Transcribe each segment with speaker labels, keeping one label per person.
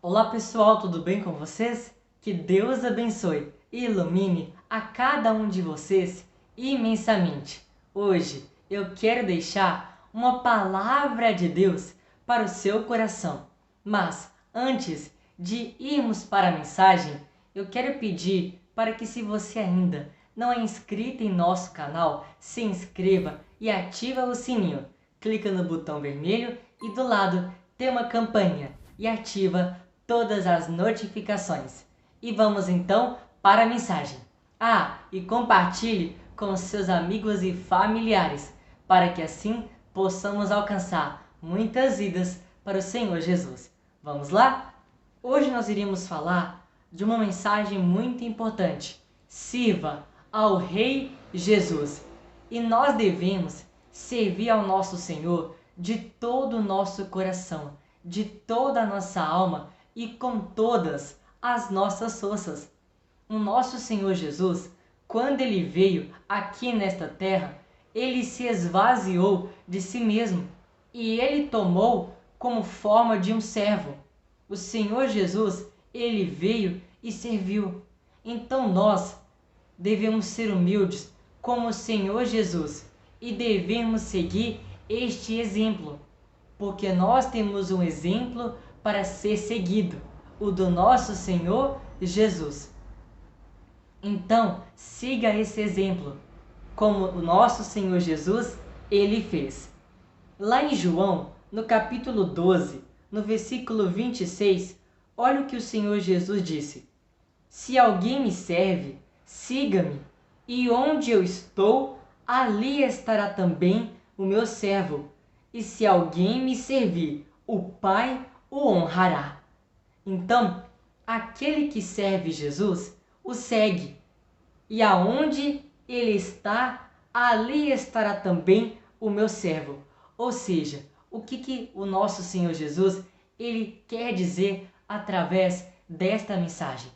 Speaker 1: Olá pessoal, tudo bem com vocês? Que Deus abençoe e ilumine a cada um de vocês imensamente. Hoje eu quero deixar uma palavra de Deus para o seu coração. Mas antes de irmos para a mensagem, eu quero pedir para que, se você ainda não é inscrito em nosso canal, se inscreva e ativa o sininho. Clica no botão vermelho e do lado tem uma campainha e ativa todas as notificações. E vamos então para a mensagem. E compartilhe com seus amigos e familiares, para que assim possamos alcançar muitas vidas para o Senhor Jesus. Vamos lá? Hoje nós iremos falar de uma mensagem muito importante. Sirva ao Rei Jesus. E nós devemos servir ao nosso Senhor de todo o nosso coração, de toda a nossa alma e com todas as nossas forças. O nosso Senhor Jesus, quando ele veio aqui nesta terra, ele se esvaziou de si mesmo e ele tomou como forma de um servo. O Senhor Jesus, ele veio e serviu. Então nós devemos ser humildes como o Senhor Jesus e devemos seguir este exemplo, porque nós temos um exemplo para ser seguido, o do nosso Senhor Jesus. Então, siga esse exemplo, como o nosso Senhor Jesus, ele fez. Lá em João, no capítulo 12, no versículo 26, olha o que o Senhor Jesus disse: Se alguém me serve, siga-me, e onde eu estou, ali estará também o meu servo. E se alguém me servir, o Pai o honrará. Então, aquele que serve Jesus, o segue. E aonde ele está, ali estará também o meu servo. Ou seja, o que o nosso Senhor Jesus, ele quer dizer através desta mensagem?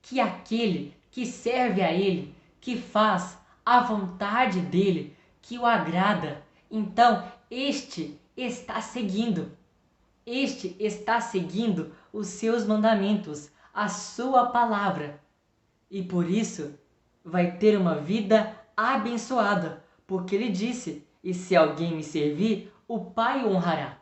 Speaker 1: Que aquele que serve a ele, que faz a vontade dele, que o agrada, então este está seguindo os seus mandamentos, a sua palavra. E por isso vai ter uma vida abençoada, porque ele disse: e se alguém me servir, o Pai o honrará.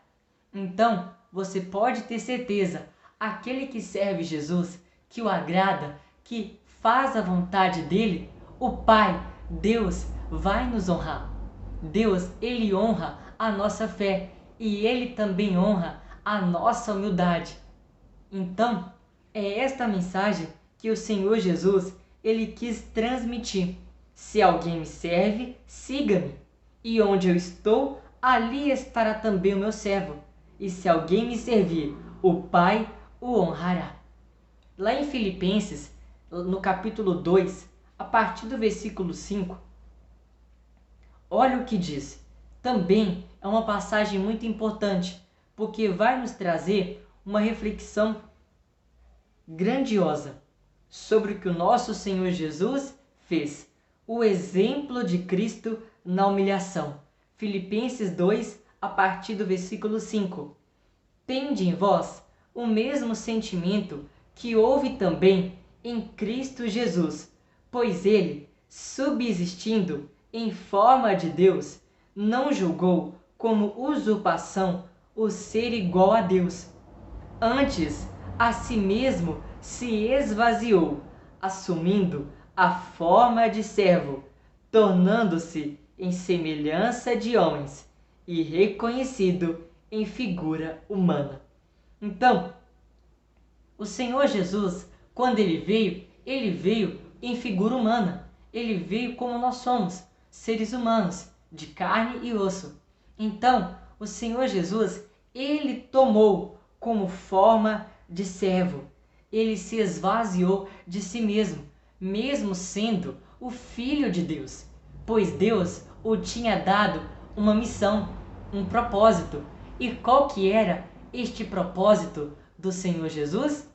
Speaker 1: Então você pode ter certeza, aquele que serve Jesus, que o agrada, que faz a vontade dele, o Pai, Deus, vai nos honrar. Deus, ele honra a nossa fé e ele também honra a nossa humildade. Então, é esta mensagem que o Senhor Jesus, ele quis transmitir. Se alguém me serve, siga-me. E onde eu estou, ali estará também o meu servo. E se alguém me servir, o Pai o honrará. Lá em Filipenses, no capítulo 2, a partir do versículo 5, olha o que diz. Também é uma passagem muito importante, porque vai nos trazer uma reflexão grandiosa sobre o que o nosso Senhor Jesus fez, o exemplo de Cristo na humilhação. Filipenses 2, a partir do versículo 5. Tende em vós o mesmo sentimento que houve também em Cristo Jesus, pois ele, subsistindo em forma de Deus, não julgou como usurpação o ser igual a Deus. Antes, a si mesmo se esvaziou, assumindo a forma de servo, tornando-se em semelhança de homens e reconhecido em figura humana. Então, o Senhor Jesus, quando ele veio em figura humana. Ele veio como nós somos, seres humanos, de carne e osso. Então, o Senhor Jesus, ele tomou como forma de servo. Ele se esvaziou de si mesmo, mesmo sendo o Filho de Deus, pois Deus o tinha dado uma missão, um propósito. E qual que era este propósito do Senhor Jesus?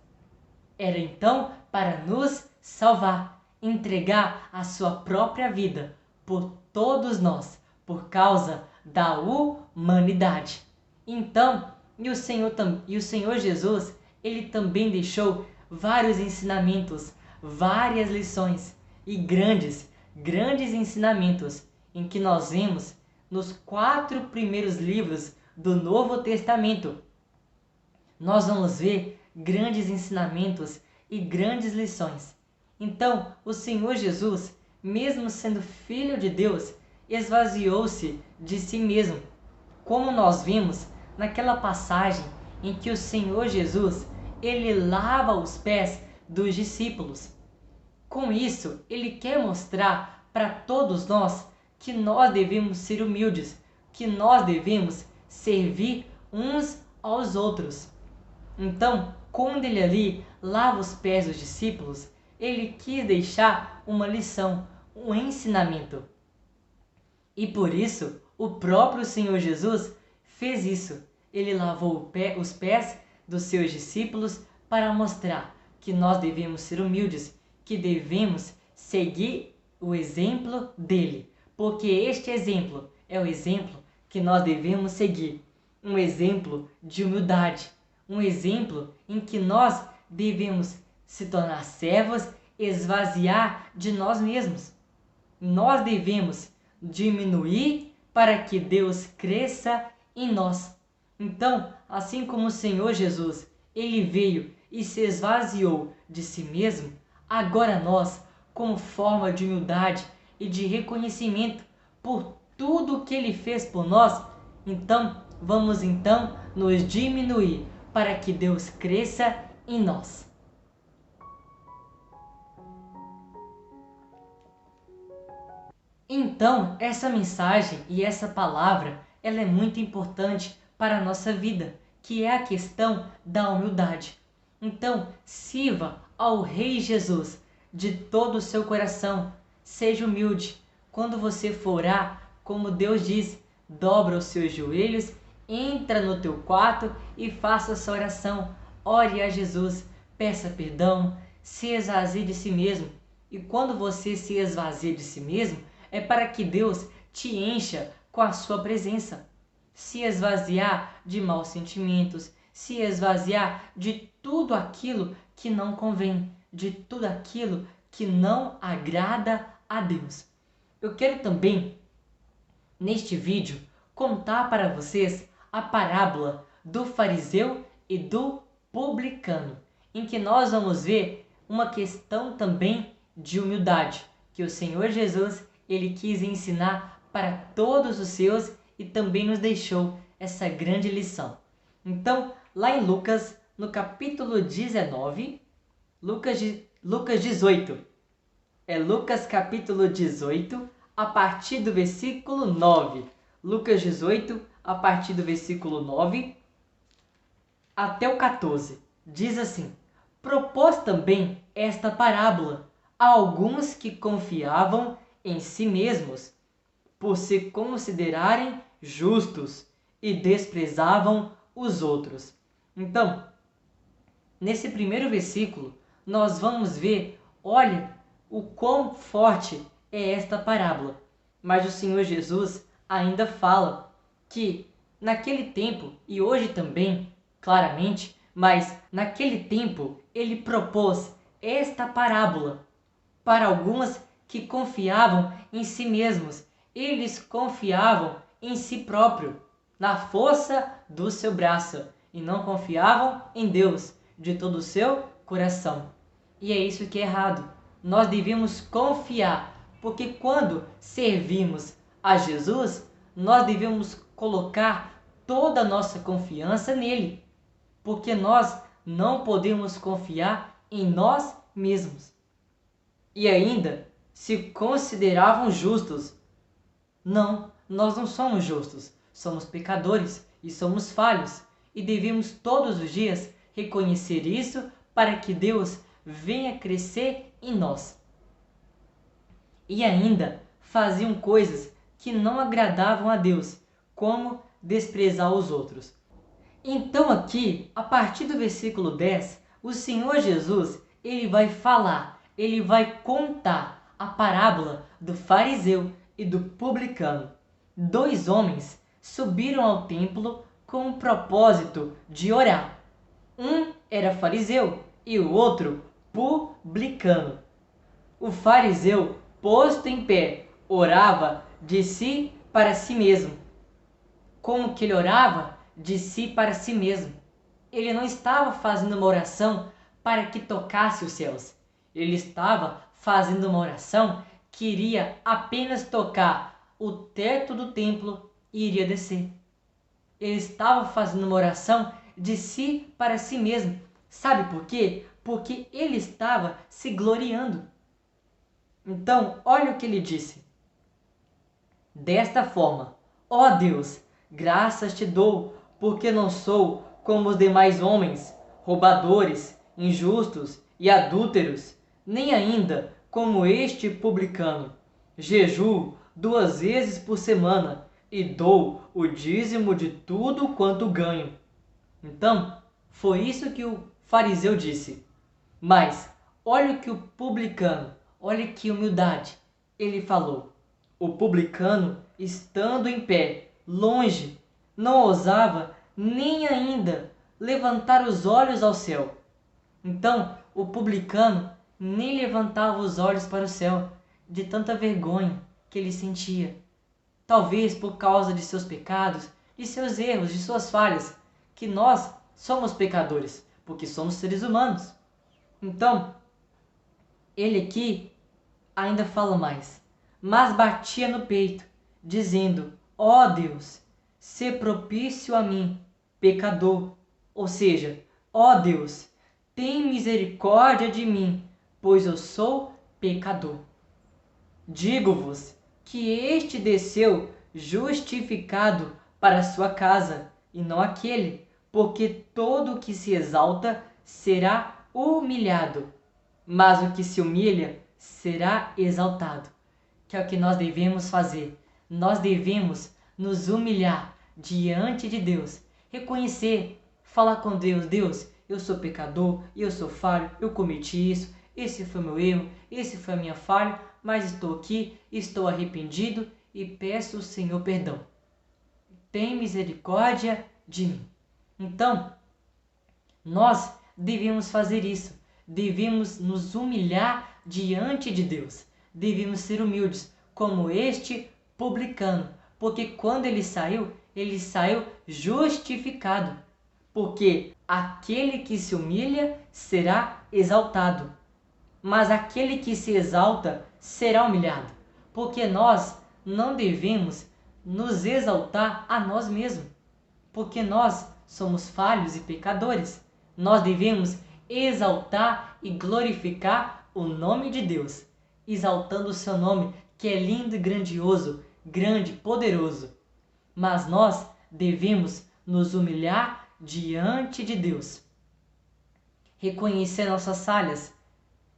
Speaker 1: Era então para nos salvar, entregar a sua própria vida por todos nós, por causa da humanidade. Então, E o Senhor Jesus, ele também deixou vários ensinamentos, várias lições e grandes ensinamentos em que nós vemos nos 4 primeiros livros do Novo Testamento. Nós vamos ver grandes ensinamentos e grandes lições. Então, o Senhor Jesus, mesmo sendo Filho de Deus, esvaziou-se de si mesmo, como nós vimos naquela passagem em que o Senhor Jesus, ele lava os pés dos discípulos. Com isso, ele quer mostrar para todos nós que nós devemos ser humildes, que nós devemos servir uns aos outros. Então, quando ele ali lava os pés dos discípulos, ele quis deixar uma lição, um ensinamento. E por isso, o próprio Senhor Jesus fez isso. Ele lavou os pés dos seus discípulos para mostrar que nós devemos ser humildes, que devemos seguir o exemplo dele, porque este exemplo é o exemplo que nós devemos seguir, um exemplo de humildade, um exemplo em que nós devemos se tornar servos, esvaziar de nós mesmos. Nós devemos diminuir para que Deus cresça em nós. Então, assim como o Senhor Jesus, ele veio e se esvaziou de si mesmo, agora nós, como forma de humildade e de reconhecimento por tudo que ele fez por nós, vamos nos diminuir para que Deus cresça em nós. Então, essa mensagem e essa palavra, ela é muito importante para a nossa vida, que é a questão da humildade. Então, sirva ao Rei Jesus de todo o seu coração. Seja humilde. Quando você for orar, como Deus diz, dobra os seus joelhos, entra no teu quarto e faça essa oração. Ore a Jesus, peça perdão, se esvazie de si mesmo. E quando você se esvazia de si mesmo, é para que Deus te encha com a sua presença. Se esvaziar de maus sentimentos, se esvaziar de tudo aquilo que não convém, de tudo aquilo que não agrada a Deus. Eu quero também, neste vídeo, contar para vocês a parábola do fariseu e do publicano, em que nós vamos ver uma questão também de humildade, que o Senhor Jesus ele quis ensinar para todos os seus e também nos deixou essa grande lição. Então, lá em Lucas, no capítulo 19, Lucas 18, Lucas capítulo 18, a partir do versículo 9. Lucas 18, a partir do versículo 9 até o 14. Diz assim: propôs também esta parábola a alguns que confiavam em si mesmos, por se considerarem justos e desprezavam os outros. Então, nesse primeiro versículo, nós vamos ver, olha, o quão forte é esta parábola. Mas o Senhor Jesus ainda fala que naquele tempo, e hoje também, claramente, mas naquele tempo ele propôs esta parábola para algumas que confiavam em si mesmos. Eles confiavam em si próprio, na força do seu braço, e não confiavam em Deus de todo o seu coração. E é isso que é errado. Nós devemos confiar, porque quando servimos a Jesus, nós devemos colocar toda a nossa confiança nele, porque nós não podemos confiar em nós mesmos. E ainda se consideravam justos. Não, nós não somos justos, somos pecadores e somos falhos, e devemos todos os dias reconhecer isso para que Deus venha crescer em nós. E ainda faziam coisas que não agradavam a Deus, como desprezar os outros. Então aqui, a partir do versículo 10, o Senhor Jesus, ele vai falar, ele vai contar a parábola do fariseu e do publicano. 2 homens subiram ao templo com o propósito de orar. Um era fariseu e o outro publicano. O fariseu, posto em pé, orava de si para si mesmo. Como que ele orava? De si para si mesmo. Ele não estava fazendo uma oração para que tocasse os céus. Ele estava fazendo uma oração que iria apenas tocar o teto do templo e iria descer. Ele estava fazendo uma oração de si para si mesmo. Sabe por quê? Porque ele estava se gloriando. Então, olha o que ele disse. Desta forma, ó Deus, graças te dou, porque não sou como os demais homens, roubadores, injustos e adúlteros, nem ainda como este publicano. Jejuo 2 vezes por semana e dou o dízimo de tudo quanto ganho. Então, foi isso que o fariseu disse. Mas, olha o que o publicano, olha que humildade, ele falou. O publicano, estando em pé, longe, não ousava nem ainda levantar os olhos ao céu. Então, o publicano nem levantava os olhos para o céu, de tanta vergonha que ele sentia. Talvez por causa de seus pecados, de seus erros, de suas falhas, que nós somos pecadores, porque somos seres humanos. Então, ele aqui ainda fala mais, mas batia no peito, dizendo: ó Deus, sê propício a mim, pecador. Ou seja, ó Deus, tem misericórdia de mim, pois eu sou pecador. Digo-vos que este desceu justificado para a sua casa, e não aquele, porque todo o que se exalta será humilhado, mas o que se humilha será exaltado. Que é o que nós devemos fazer. Nós devemos nos humilhar diante de Deus, reconhecer, falar com Deus: Deus, eu sou pecador, eu sou falho, eu cometi isso, esse foi meu erro, esse foi a minha falha, mas estou aqui, estou arrependido e peço ao Senhor perdão. Tem misericórdia de mim. Então, nós devemos fazer isso. Devemos nos humilhar diante de Deus. Devemos ser humildes, como este publicano. Porque quando ele saiu justificado. Porque aquele que se humilha será exaltado, mas aquele que se exalta será humilhado. Porque nós não devemos nos exaltar a nós mesmos, porque nós somos falhos e pecadores. Nós devemos exaltar e glorificar o nome de Deus, exaltando o seu nome, que é lindo e grandioso, grande, poderoso. Mas nós devemos nos humilhar diante de Deus, reconhecer nossas falhas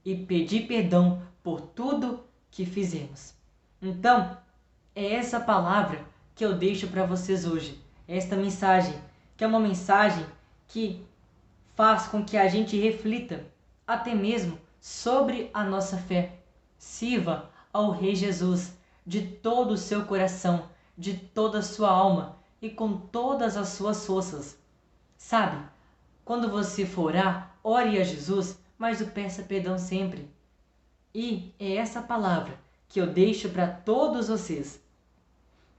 Speaker 1: e pedir perdão por tudo que fizemos. Então, é essa palavra que eu deixo para vocês hoje, esta mensagem, que é uma mensagem que faz com que a gente reflita até mesmo sobre a nossa fé. Sirva ao Rei Jesus de todo o seu coração, de toda a sua alma e com todas as suas forças. Sabe, quando você for orar, ore a Jesus, mas o peça perdão sempre. E é essa palavra que eu deixo para todos vocês.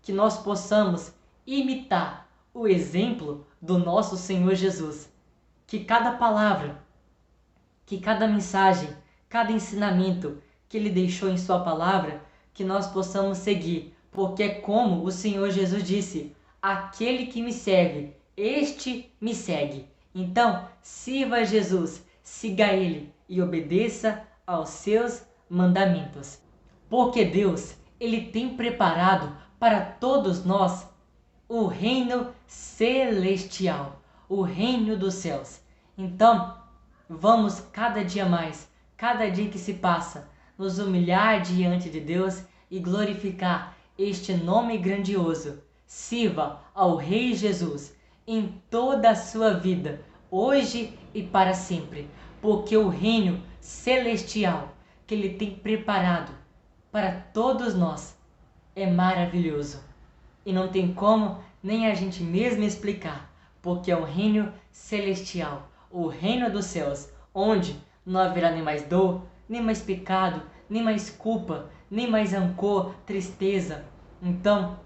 Speaker 1: Que nós possamos imitar o exemplo do nosso Senhor Jesus. Que cada palavra, que cada mensagem, cada ensinamento que Ele deixou em sua palavra, que nós possamos seguir. Porque é como o Senhor Jesus disse: aquele que me serve, este me segue. Então, sirva a Jesus, siga Ele e obedeça aos seus mandamentos. Porque Deus, Ele tem preparado para todos nós o reino celestial, o reino dos céus. Então, vamos cada dia mais, cada dia que se passa, nos humilhar diante de Deus e glorificar este nome grandioso. Sirva ao Rei Jesus em toda a sua vida, hoje e para sempre, porque o reino celestial que Ele tem preparado para todos nós é maravilhoso e não tem como nem a gente mesmo explicar, porque é um reino celestial, o reino dos céus, onde não haverá nem mais dor, nem mais pecado, nem mais culpa, nem mais rancor, tristeza. Então,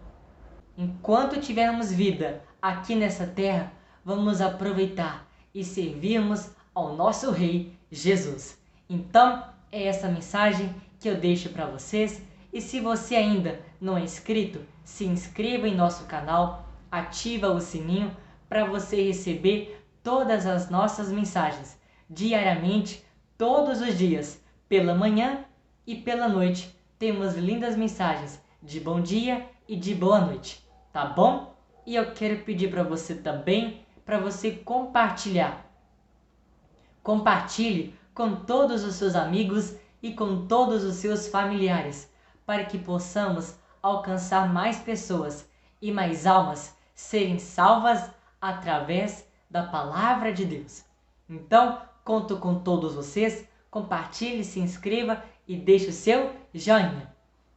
Speaker 1: enquanto tivermos vida aqui nessa terra, vamos aproveitar e servirmos ao nosso Rei Jesus. Então, é essa mensagem que eu deixo para vocês. E se você ainda não é inscrito, se inscreva em nosso canal, ativa o sininho para você receber todas as nossas mensagens diariamente, todos os dias, pela manhã e pela noite. Temos lindas mensagens de bom dia e de boa noite, tá bom? E eu quero pedir para você também, para você compartilhar. Compartilhe com todos os seus amigos e com todos os seus familiares, para que possamos alcançar mais pessoas e mais almas serem salvas através da palavra de Deus. Então, conto com todos vocês, compartilhe, se inscreva e deixe o seu joinha.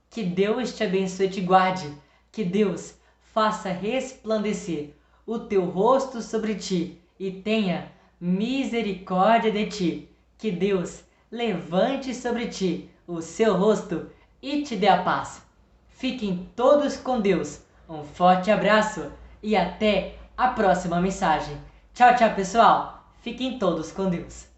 Speaker 1: Que Deus te abençoe e te guarde, que Deus faça resplandecer o teu rosto sobre ti e tenha misericórdia de ti. Que Deus levante sobre ti o seu rosto e te dê a paz. Fiquem todos com Deus. Um forte abraço e até a próxima mensagem. Tchau, tchau, pessoal. Fiquem todos com Deus.